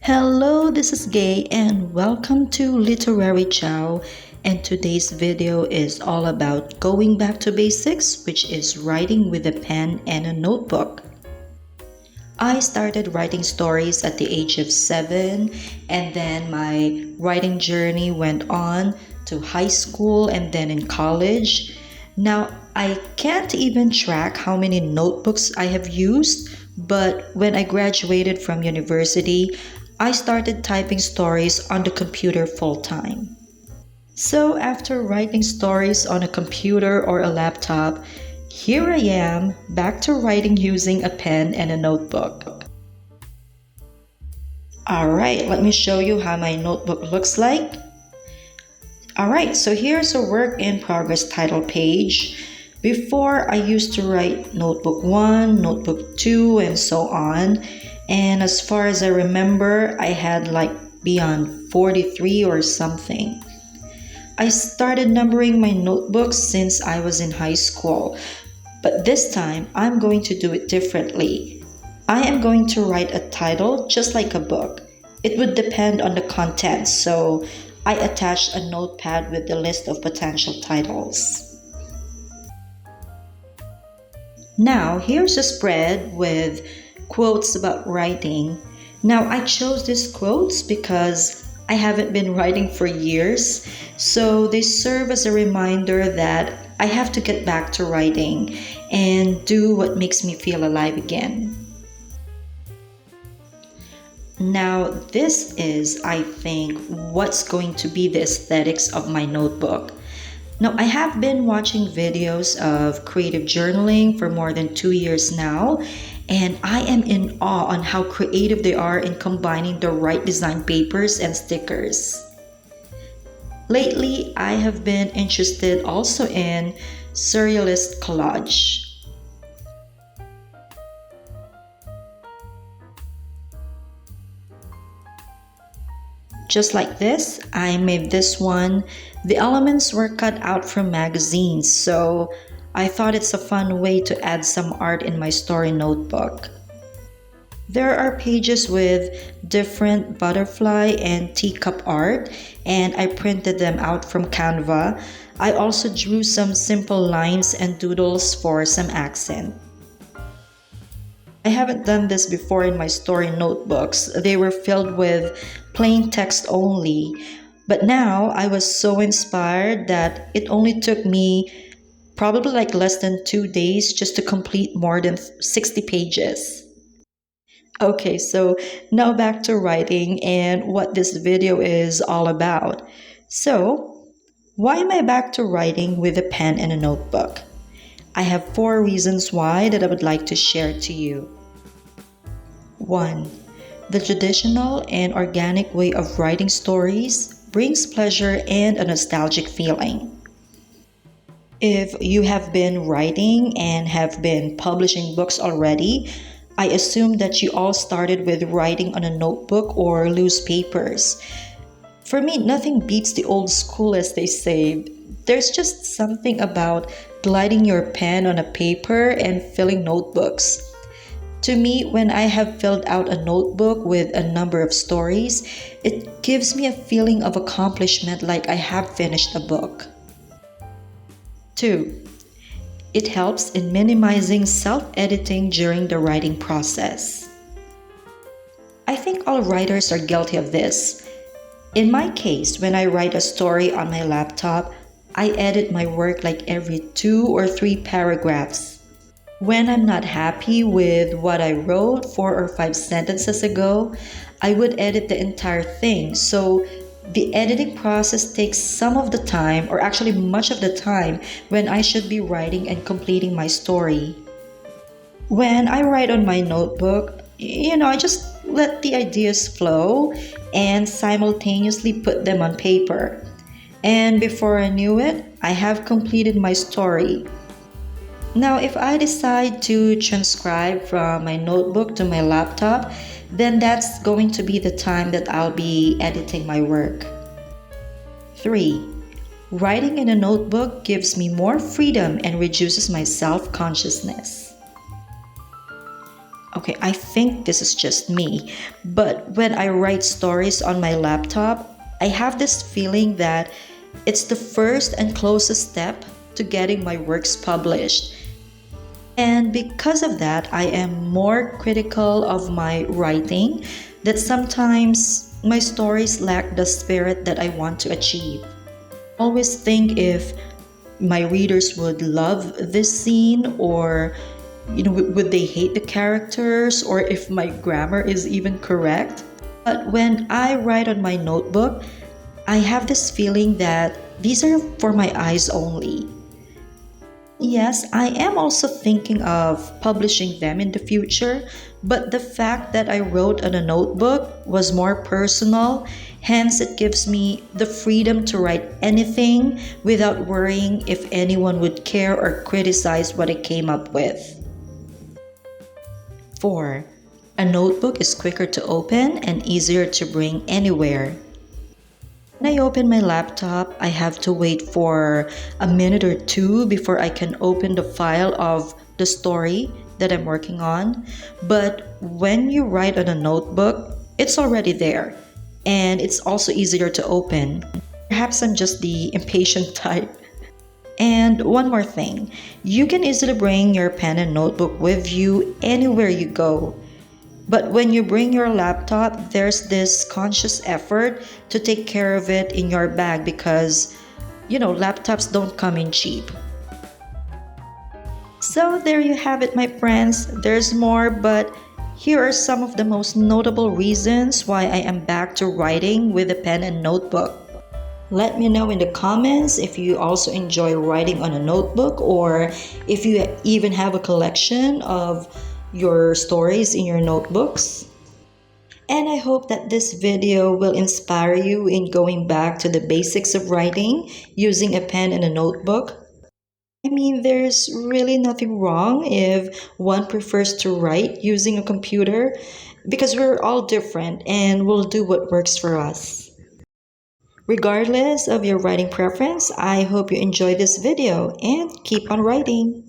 Hello, this is Gay and welcome to Literary Chow. And today's video is all about going back to basics, which is writing with a pen and a notebook. I started writing stories at the age of 7, and then my writing journey went on to high school and then in college. Now, I can't even track how many notebooks I have used, but when I graduated from university, I started typing stories on the computer full time. So, after writing stories on a computer or a laptop, here I am back to writing using a pen and a notebook. Alright, let me show you how my notebook looks like. Alright, so here's a work in progress title page. Before, I used to write notebook 1, notebook 2, and so on. And as far as I remember, I had like beyond 43 or something. I started numbering my notebooks since I was in high school, but this time I'm going to do it differently. I am going to write a title just like a book. It would depend on the content, so I attached a notepad with the list of potential titles. Now, here's a spread with quotes about writing. Now, I chose these quotes because I haven't been writing for years, so they serve as a reminder that I have to get back to writing and do what makes me feel alive again. Now, this is, I think, what's going to be the aesthetics of my notebook. Now, I have been watching videos of creative journaling for more than 2 years now, and I am in awe on how creative they are in combining the right design papers and stickers. Lately, I have been interested also in surrealist collage. Just like this, I made this one. The elements were cut out from magazines, so I thought it's a fun way to add some art in my story notebook. There are pages with different butterfly and teacup art, and I printed them out from Canva. I also drew some simple lines and doodles for some accent. I haven't done this before in my story notebooks. They were filled with plain text only. But now I was so inspired that it only took me probably like less than 2 days just to complete more than 60 pages. Okay, so now back to writing and what this video is all about. So, why am I back to writing with a pen and a notebook? I have 4 reasons why that I would like to share to you. 1. The traditional and organic way of writing stories brings pleasure and a nostalgic feeling. If you have been writing and have been publishing books already, I assume that you all started with writing on a notebook or loose papers. For me, nothing beats the old school, as they say. There's just something about gliding your pen on a paper and filling notebooks. To me, when I have filled out a notebook with a number of stories, it gives me a feeling of accomplishment like I have finished a book. 2. It helps in minimizing self-editing during the writing process. I think all writers are guilty of this. In my case, when I write a story on my laptop, I edit my work like every 2 or 3 paragraphs. When I'm not happy with what I wrote 4 or 5 sentences ago, I would edit the entire thing. So the editing process takes some of the time, or actually much of the time, when I should be writing and completing my story. When I write on my notebook, I just let the ideas flow and simultaneously put them on paper. And before I knew it, I have completed my story. Now, if I decide to transcribe from my notebook to my laptop, then that's going to be the time that I'll be editing my work. 3. Writing in a notebook gives me more freedom and reduces my self-consciousness. Okay, I think this is just me, but when I write stories on my laptop, I have this feeling that it's the first and closest step to getting my works published. And because of that, I am more critical of my writing, that sometimes my stories lack the spirit that I want to achieve. Always think if my readers would love this scene, or would they hate the characters, or if my grammar is even correct. But when I write on my notebook, I have this feeling that these are for my eyes only. Yes, I am also thinking of publishing them in the future, but the fact that I wrote on a notebook was more personal, hence, it gives me the freedom to write anything without worrying if anyone would care or criticize what I came up with. 4. A notebook is quicker to open and easier to bring anywhere. When I open my laptop, I have to wait for a minute or two before I can open the file of the story that I'm working on. But when you write on a notebook, it's already there, and it's also easier to open. Perhaps I'm just the impatient type. And one more thing, you can easily bring your pen and notebook with you anywhere you go. But when you bring your laptop, there's this conscious effort to take care of it in your bag because, laptops don't come in cheap. So there you have it, my friends. There's more, but here are some of the most notable reasons why I am back to writing with a pen and notebook. Let me know in the comments if you also enjoy writing on a notebook, or if you even have a collection of your stories in your notebooks. And I hope that this video will inspire you in going back to the basics of writing using a pen and a notebook. I mean, there's really nothing wrong if one prefers to write using a computer, because we're all different and we'll do what works for us. Regardless of your writing preference, I hope you enjoyed this video and keep on writing.